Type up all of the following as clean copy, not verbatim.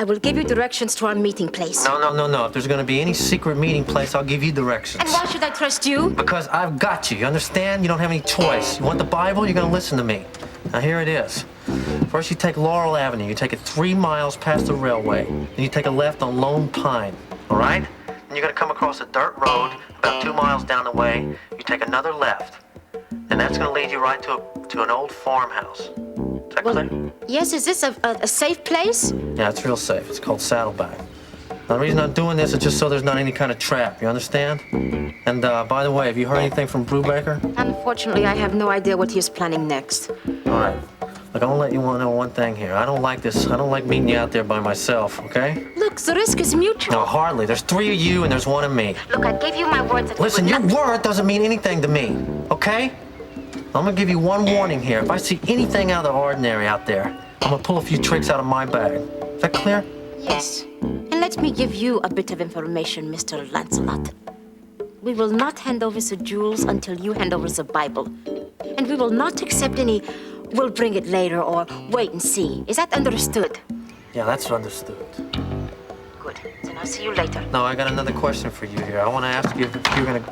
I will give you directions to our meeting place. No. If there's gonna be any secret meeting place, I'll give you directions. And why should I trust you? Because I've got you. You understand? You don't have any choice. You want the Bible? You're gonna listen to me. Now here it is. First you take Laurel Avenue. You take it 3 miles past the railway. Then you take a left on Lone Pine. All right? Then you're gonna come across a dirt road about 2 miles down the way. You take another left. And that's gonna lead you right to an old farmhouse. Is that clear? Yes, is this a safe place? Yeah, it's real safe. It's called Saddleback. Now, the reason I'm doing this is just so there's not any kind of trap, you understand? And by the way, have you heard anything from Brubaker? Unfortunately, I have no idea what he is planning next. All right. Look, I want to let you know one thing here. I don't like this. I don't like meeting you out there by myself, okay? Look, the risk is mutual. No, hardly. There's 3 of you and there's 1 of me. Look, I gave you my word that Listen, your word doesn't mean anything to me, okay? I'm gonna give you 1 warning here. If I see anything out of the ordinary out there, I'm gonna pull a few tricks out of my bag. Is that clear? Yes. And let me give you a bit of information, Mr. Lancelot. We will not hand over the jewels until you hand over the Bible. And we will not accept any, we'll bring it later or wait and see. Is that understood? Yeah, that's understood. Good. Then I'll see you later. No, I got another question for you here. I want to ask you if you're gonna...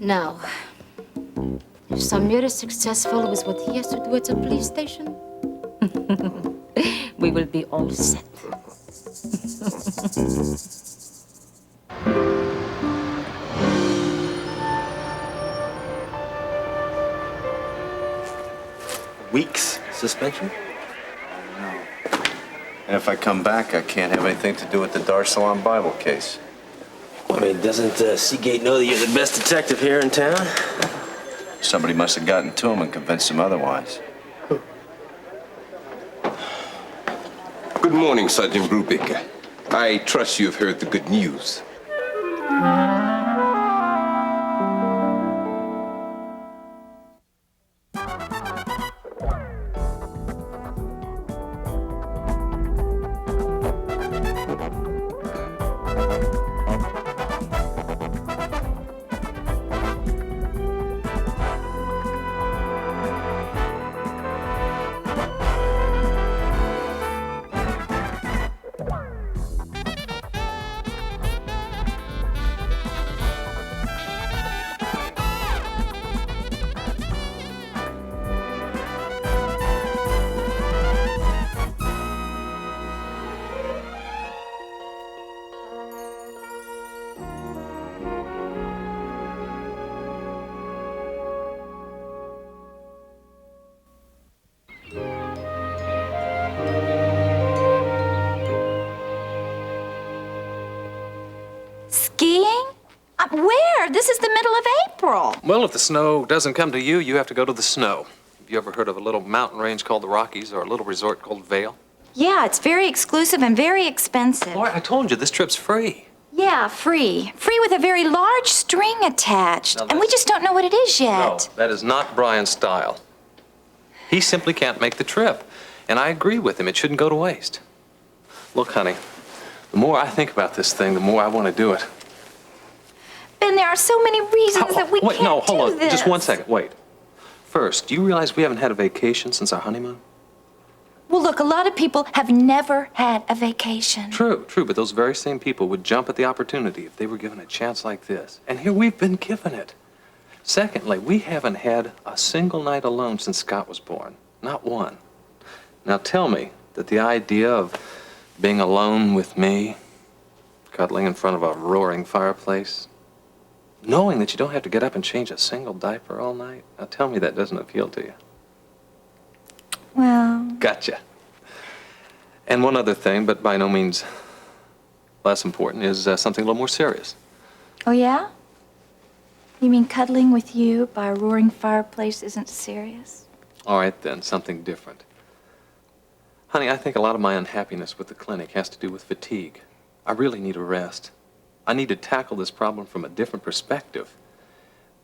Now, if Samir is successful with what he has to do at the police station, we will be all set. Weeks suspension? No. And if I come back, I can't have anything to do with the Dar es Salaam Bible case. I mean, doesn't Seagate know that you're the best detective here in town? Somebody must have gotten to him and convinced him otherwise. Good morning, Sergeant Brubaker. I trust you've heard the good news. Skiing? Where? This is the middle of April. Well, if the snow doesn't come to you, you have to go to the snow. Have you ever heard of a little mountain range called the Rockies or a little resort called Vail? Yeah, it's very exclusive and very expensive. Boy, I told you, this trip's free. Yeah, free. Free with a very large string attached. Now And we just don't know what it is No, yet. that is not Brian's style. He simply can't make the trip. And I agree with him. It shouldn't go to waste. Look, honey, the more I think about this thing, the more I want to do it. Ben, there are so many reasons that we Wait, can't no, hold do on. this. Just 1 second. Wait. First, do you realize we haven't had a vacation since our honeymoon? Well, look, a lot of people have never had a vacation. True, but those very same people would jump at the opportunity if they were given a chance like this. And here we've been given it. Secondly, we haven't had a single night alone since Scott was born. Not one. Now tell me that the idea of being alone with me, cuddling in front of a roaring fireplace, knowing that you don't have to get up and change a single diaper all night, now tell me that doesn't appeal to you. Well... Gotcha. And one other thing, but by no means less important, is something a little more serious. Oh, yeah? You mean cuddling with you by a roaring fireplace isn't serious? All right, then, something different. Honey, I think a lot of my unhappiness with the clinic has to do with fatigue. I really need a rest. I need to tackle this problem from a different perspective.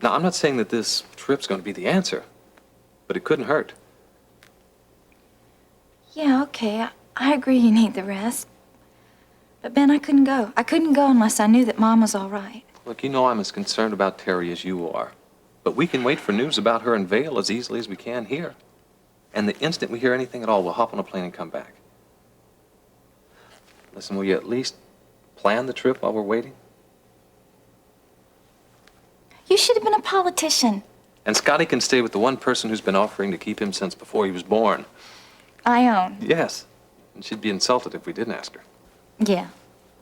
Now, I'm not saying that this trip's going to be the answer, but it couldn't hurt. Yeah, okay. I agree you need the rest. But, Ben, I couldn't go. I couldn't go unless I knew that Mom was all right. Look, you know I'm as concerned about Terry as you are. But we can wait for news about her in Vail as easily as we can here. And the instant we hear anything at all, we'll hop on a plane and come back. Listen, will you at least plan the trip while we're waiting? You should have been a politician. And Scotty can stay with the one person who's been offering to keep him since before he was born. Ione. Yes. And she'd be insulted if we didn't ask her. Yeah.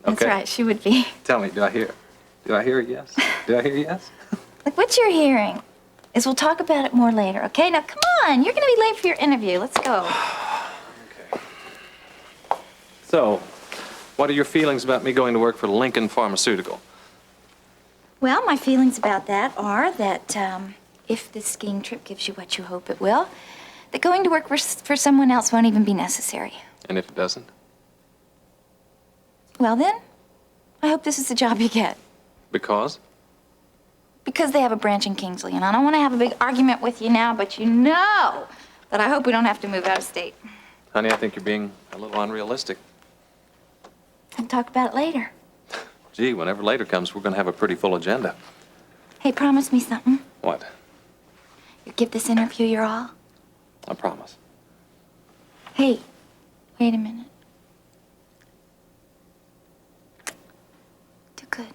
That's Okay. right, she would be. Tell me, do I hear a yes? Do I hear a yes? Look, what you're hearing is we'll talk about it more later, okay? Now, come on. You're going to be late for your interview. Let's go. Okay. So, what are your feelings about me going to work for Lincoln Pharmaceutical? Well, my feelings about that are that if this skiing trip gives you what you hope it will, that going to work for someone else won't even be necessary. And if it doesn't? Well, then, I hope this is the job you get. Because? Because they have a branch in Kingsley, and I don't want to have a big argument with you now, but you know that I hope we don't have to move out of state. Honey, I think you're being a little unrealistic. We'll talk about it later. Gee, whenever later comes, we're going to have a pretty full agenda. Hey, promise me something. What? You give this interview your all. I promise. Hey, wait a minute. Too good.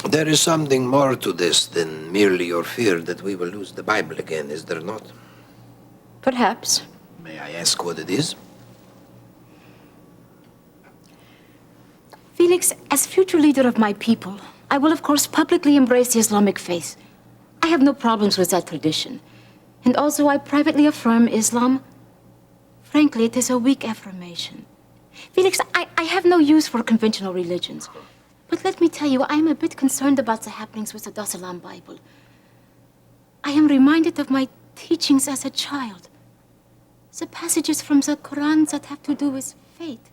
There is something more to this than merely your fear that we will lose the Bible again, is there not? Perhaps. May I ask what it is? Felix, as future leader of my people, I will of course publicly embrace the Islamic faith. I have no problems with that tradition. And also I privately affirm Islam. Frankly, it is a weak affirmation. Felix, I have no use for conventional religions. But let me tell you, I am a bit concerned about the happenings with the Dar es Salaam Bible. I am reminded of my teachings as a child. The passages from the Quran that have to do with faith.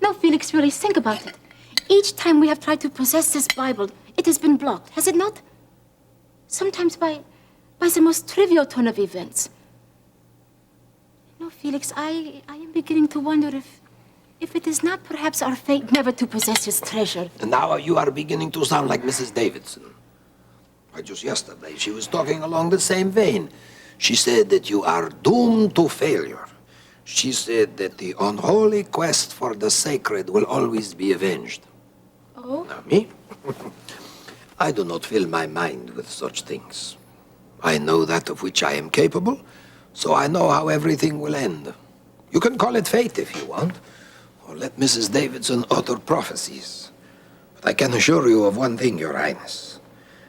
No, Felix, really, think about it. Each time we have tried to possess this Bible, it has been blocked, has it not? Sometimes by the most trivial turn of events. No, Felix, I am beginning to wonder if it is not perhaps our fate never to possess this treasure. And now you are beginning to sound like Mrs. Davidson. Why, just yesterday, she was talking along the same vein. She said that you are doomed to failure. She said that the unholy quest for the sacred will always be avenged. Oh? Now, me? I do not fill my mind with such things. I know that of which I am capable, so I know how everything will end. You can call it fate if you want, or let Mrs. Davidson utter prophecies. But I can assure you of one thing, Your Highness.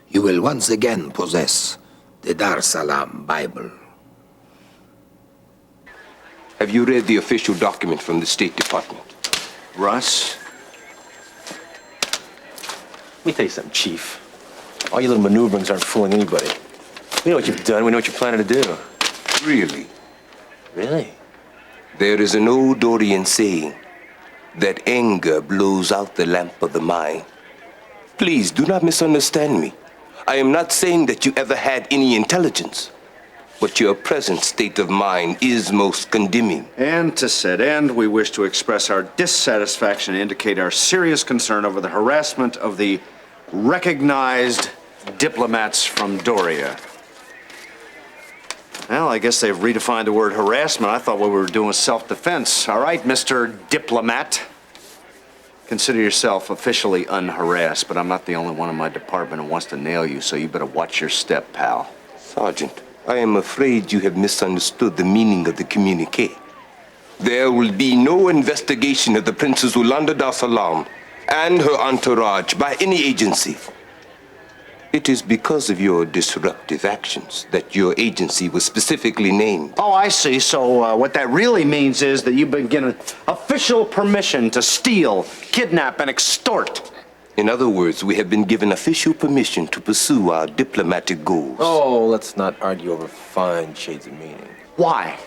You will once again possess the Dar es Salaam Bible. Have you read the official document from the State Department? Russ? Let me tell you something, Chief. All your little maneuverings aren't fooling anybody. We know what you've done. We know what you're planning to do. Really? Really? There is an old Orient saying that anger blows out the lamp of the mind. Please, do not misunderstand me. I am not saying that you ever had any intelligence, but your present state of mind is most condemning. And to said end, we wish to express our dissatisfaction and indicate our serious concern over the harassment of the recognized diplomats from Doria. Well, I guess they've redefined the word harassment. I thought what we were doing was self-defense. All right, Mr. Diplomat. Consider yourself officially unharassed, but I'm not the only one in my department who wants to nail you, so you better watch your step, pal. Sergeant, I am afraid you have misunderstood the meaning of the communique. There will be no investigation of the Princess Ulanda Dar es Salaam and her entourage by any agency. It is because of your disruptive actions that your agency was specifically named. Oh, I see. So what that really means is that you've been given official permission to steal, kidnap, and extort. In other words, we have been given official permission to pursue our diplomatic goals. Oh, let's not argue over fine shades of meaning. Why?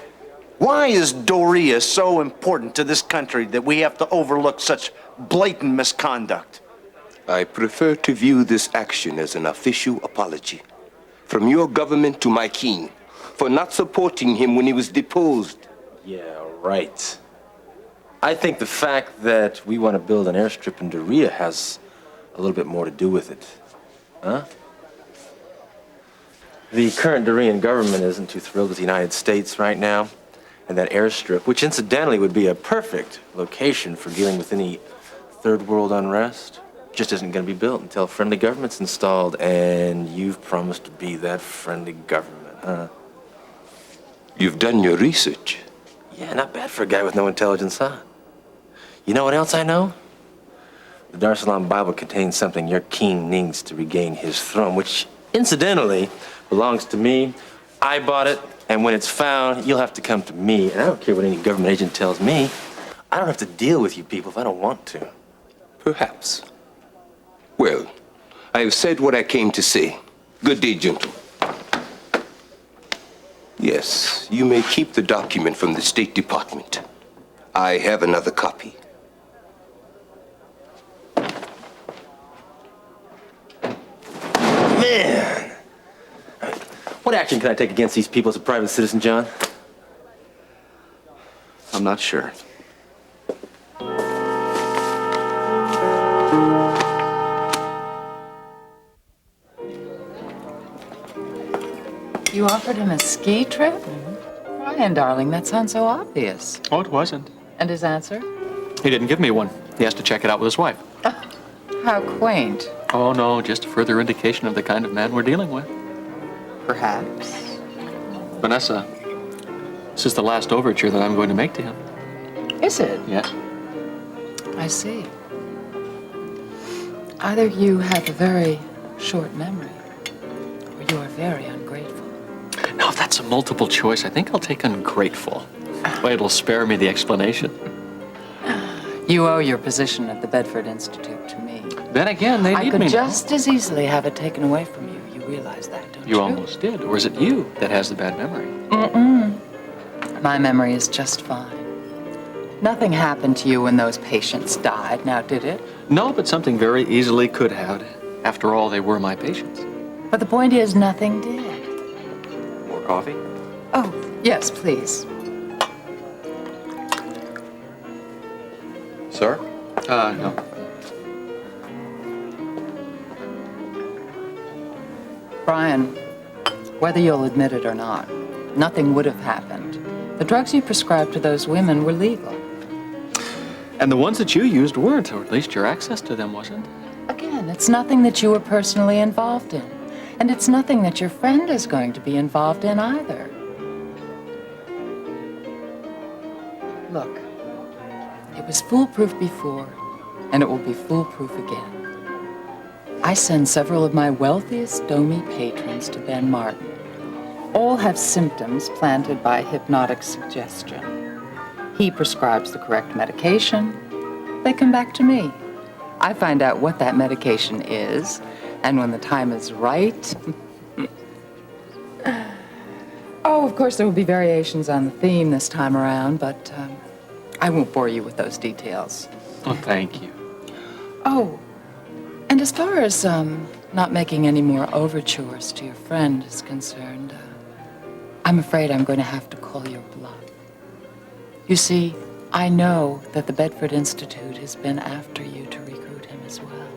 Why is Doria so important to this country that we have to overlook such blatant misconduct? I prefer to view this action as an official apology From your government to my king, for not supporting him when he was deposed. Yeah, right. I think the fact that we want to build an airstrip in Doria has a little bit more to do with it. Huh? The current Dorian government isn't too thrilled with the United States right now. And that airstrip, which incidentally would be a perfect location for dealing with any third world unrest, just isn't going to be built until a friendly government's installed. And you've promised to be that friendly government, huh? You've done your research. Yeah, not bad for a guy with no intelligence, huh? You know what else I know? The Dar es Salaam Bible contains something your king needs to regain his throne, which, incidentally, belongs to me. I bought it, and when it's found, you'll have to come to me. And I don't care what any government agent tells me. I don't have to deal with you people if I don't want to. Perhaps. Well, I have said what I came to say. Good day, gentlemen. Yes, you may keep the document from the State Department. I have another copy. Man! What action can I take against these people as a private citizen, John? I'm not sure. You offered him a ski trip? Brian, darling, that sounds so obvious. Oh, it wasn't. And his answer? He didn't give me one. He has to check it out with his wife. How quaint. Oh, no, just a further indication of the kind of man we're dealing with. Perhaps. Vanessa, this is the last overture that I'm going to make to him. Is it? Yes. I see. Either you have a very short memory, or you are very ungrateful. Now, if that's a multiple choice, I think I'll take ungrateful. Well, it'll spare me the explanation. You owe your position at the Bedford Institute to me. Then again, they I need could me now. just as easily have it taken away from you. You realize that, don't you? You almost did. Or is it you that has the bad memory? My memory is just fine. Nothing happened to you when those patients died, now did it? No, but something very easily could have. After all, they were my patients. But the point is, nothing did. More coffee? Oh, yes, please. Sir? No. Brian, whether you'll admit it or not, nothing would have happened. The drugs you prescribed to those women were legal. And the ones that you used weren't, or at least your access to them wasn't. Again, it's nothing that you were personally involved in. And it's nothing that your friend is going to be involved in either. Look, it was foolproof before, and it will be foolproof again. I send several of my wealthiest Domi patrons to Ben Martin. All have symptoms planted by hypnotic suggestion. He prescribes the correct medication. They come back to me. I find out what that medication is, and when the time is right... Oh, of course, there will be variations on the theme this time around, but I won't bore you with those details. Oh, thank you. Oh, and as far as not making any more overtures to your friend is concerned, I'm afraid I'm going to have to call your bluff. You see, I know that the Bedford Institute has been after you to recruit him as well.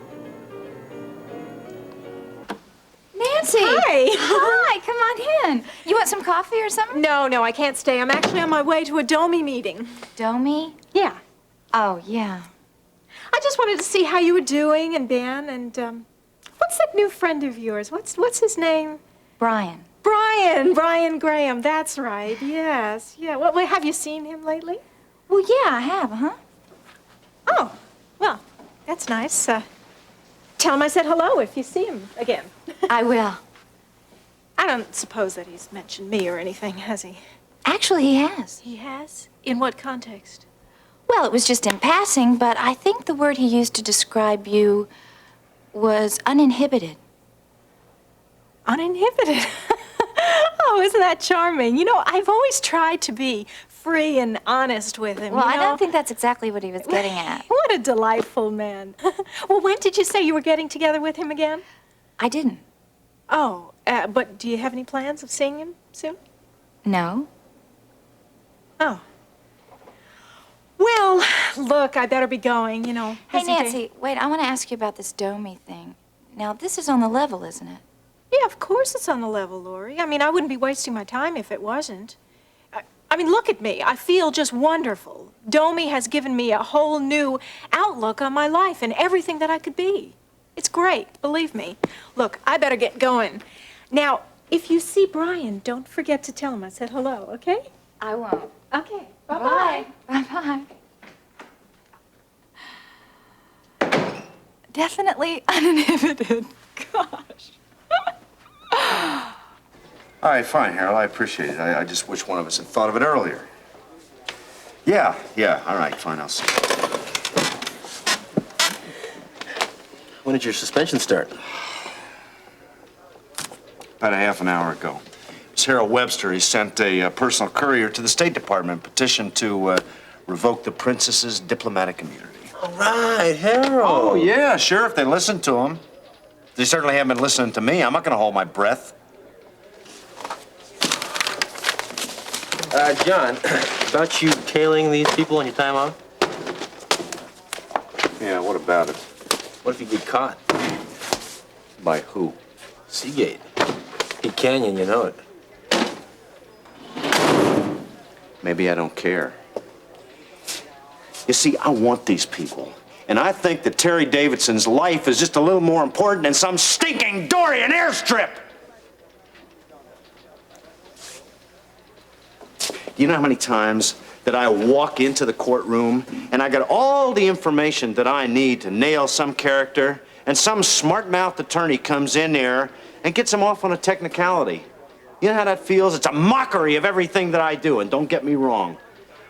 Nancy! Hi! Hi, come on in. You want some coffee or something? No, I can't stay. I'm actually on my way to a Domi meeting. Domi? Yeah. Oh, yeah. I just wanted to see how you were doing and Ben and, what's that new friend of yours? What's his name? Brian. Brian Graham, that's right, yes. Yeah, well, have you seen him lately? Well, yeah, I have, huh? Oh, well, that's nice. Tell him I said hello if you see him again. I will. I don't suppose that he's mentioned me or anything, has he? Actually, he has. He has? In what context? Well, it was just in passing, but I think the word he used to describe you was uninhibited. Uninhibited? Oh, isn't that charming? You know, I've always tried to be free and honest with him. Well, you I know? don't think that's exactly what he was getting at. What a delightful man. Well, when did you say you were getting together with him again? I didn't. Oh, But do you have any plans of seeing him soon? No? Oh. Well, look, I better be going, you know. Hey, busy day. Nancy, wait, I want to ask you about this Domi thing. Now, this is on the level, isn't it? Yeah, of course it's on the level, Lori. I mean, I wouldn't be wasting my time if it wasn't. I mean, look at me. I feel just wonderful. Domi has given me a whole new outlook on my life and everything that I could be. It's great, believe me. Look, I better get going. Now, if you see Brian, don't forget to tell him I said hello, okay? I won't. Okay, bye-bye. Bye-bye. Definitely uninhibited. Gosh. All right, fine, Harold. I appreciate it. I just wish one of us had thought of it earlier. Yeah, all right, fine, I'll see. When did your suspension start? About a half an hour ago. It was Harold Webster. He sent a personal courier to the State Department, petition to revoke the princess's diplomatic immunity. All right, Harold. Oh, yeah, sure, if they listen to him. They certainly haven't been listening to me. I'm not going to hold my breath. John, about you tailing these people on your time off? Yeah, what about it? What if you get caught? By who? Seagate. Peak Canyon, you know it. Maybe I don't care. You see, I want these people. And I think that Terry Davidson's life is just a little more important than some stinking Dorian airstrip. You know how many times that I walk into the courtroom and I got all the information that I need to nail some character, and some smart-mouthed attorney comes in there and gets him off on a technicality. You know how that feels? It's a mockery of everything that I do, and don't get me wrong.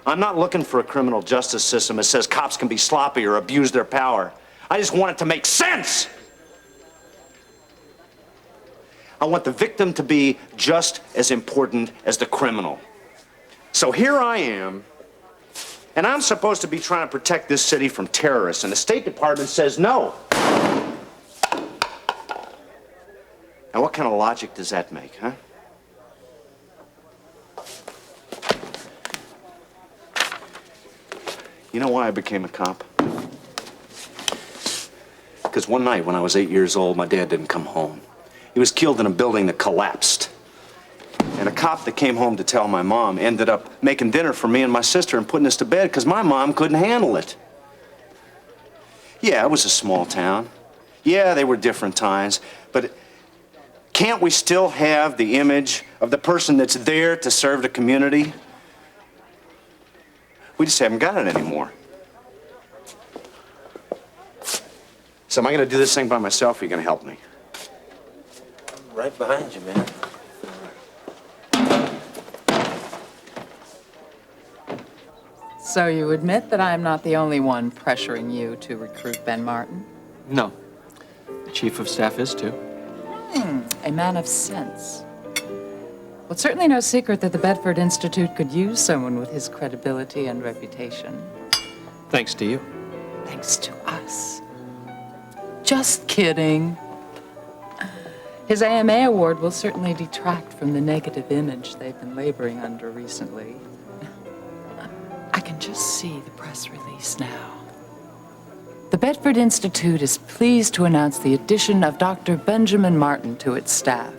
I'm not looking for a criminal justice system that says cops can be sloppy or abuse their power. I just want it to make sense. I want the victim to be just as important as the criminal. So here I am, and I'm supposed to be trying to protect this city from terrorists, and the State Department says no. Now, what kind of logic does that make, huh? You know why I became a cop? Because one night when I was 8 years old, my dad didn't come home. He was killed in a building that collapsed. And a cop that came home to tell my mom ended up making dinner for me and my sister and putting us to bed because my mom couldn't handle it. Yeah, it was a small town. Yeah, they were different times. But can't we still have the image of the person that's there to serve the community? We just haven't got it anymore. So am I going to do this thing by myself, or are you going to help me? Right behind you, man. So you admit that I am not the only one pressuring you to recruit Ben Martin? No. The chief of staff is too. A man of sense. Well, it's certainly no secret that the Bedford Institute could use someone with his credibility and reputation. Thanks to you. Thanks to us. Just kidding. His AMA award will certainly detract from the negative image they've been laboring under recently. I can just see the press release now. The Bedford Institute is pleased to announce the addition of Dr. Benjamin Martin to its staff.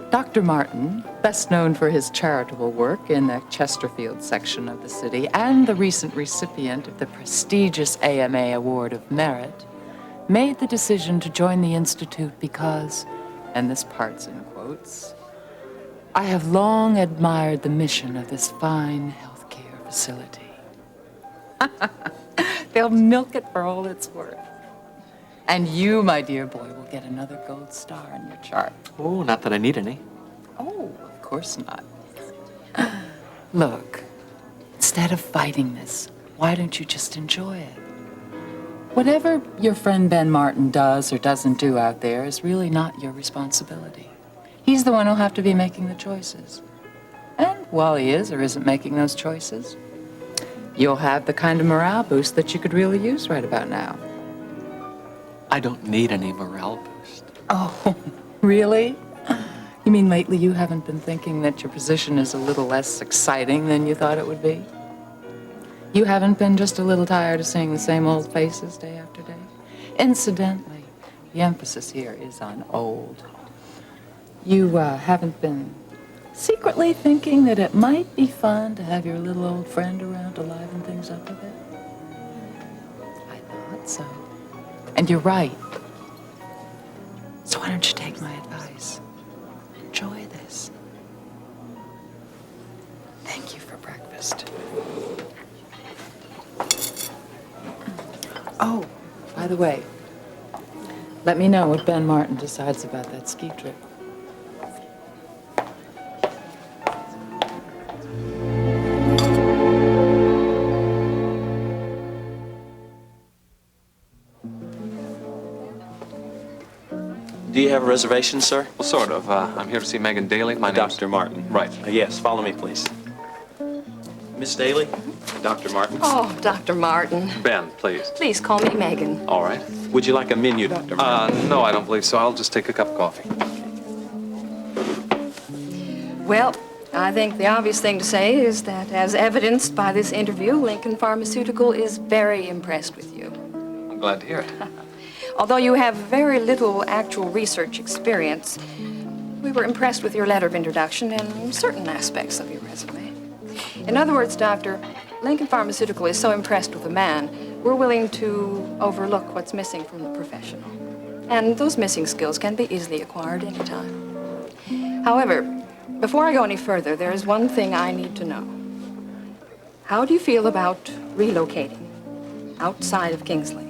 Dr. Martin, best known for his charitable work in the Chesterfield section of the city and the recent recipient of the prestigious AMA Award of Merit, made the decision to join the Institute because, and this part's in quotes, I have long admired the mission of this fine healthcare facility. They'll milk it for all it's worth. And you, my dear boy, will get another gold star on your chart. Oh, not that I need any. Oh, of course not. Look, instead of fighting this, why don't you just enjoy it? Whatever your friend Ben Martin does or doesn't do out there is really not your responsibility. He's the one who'll have to be making the choices. And while he is or isn't making those choices, you'll have the kind of morale boost that you could really use right about now. I don't need any morale boost. Oh, really? You mean lately you haven't been thinking that your position is a little less exciting than you thought it would be? You haven't been just a little tired of seeing the same old faces day after day? Incidentally, the emphasis here is on old. You haven't been secretly thinking that it might be fun to have your little old friend around to liven things up a bit? I thought so. And you're right. So why don't you take my advice? Enjoy this. Thank you for breakfast. Oh, by the way, let me know what Ben Martin decides about that ski trip. Do you have a reservation, sir? Well, sort of. I'm here to see Megan Daly. My name's Dr. Martin. Right. Yes, follow me, please. Miss Daly, Dr. Martin. Oh, Dr. Martin. Ben, please. Please call me Megan. All right. Would you like a menu, Dr. Martin? No, I don't believe so. I'll just take a cup of coffee. Well, I think the obvious thing to say is that, as evidenced by this interview, Lincoln Pharmaceutical is very impressed with you. I'm glad to hear it. Although you have very little actual research experience, we were impressed with your letter of introduction and certain aspects of your resume. In other words, Doctor, Lincoln Pharmaceutical is so impressed with a man, we're willing to overlook what's missing from the professional. And those missing skills can be easily acquired anytime. However, before I go any further, there is one thing I need to know. How do you feel about relocating outside of Kingsley?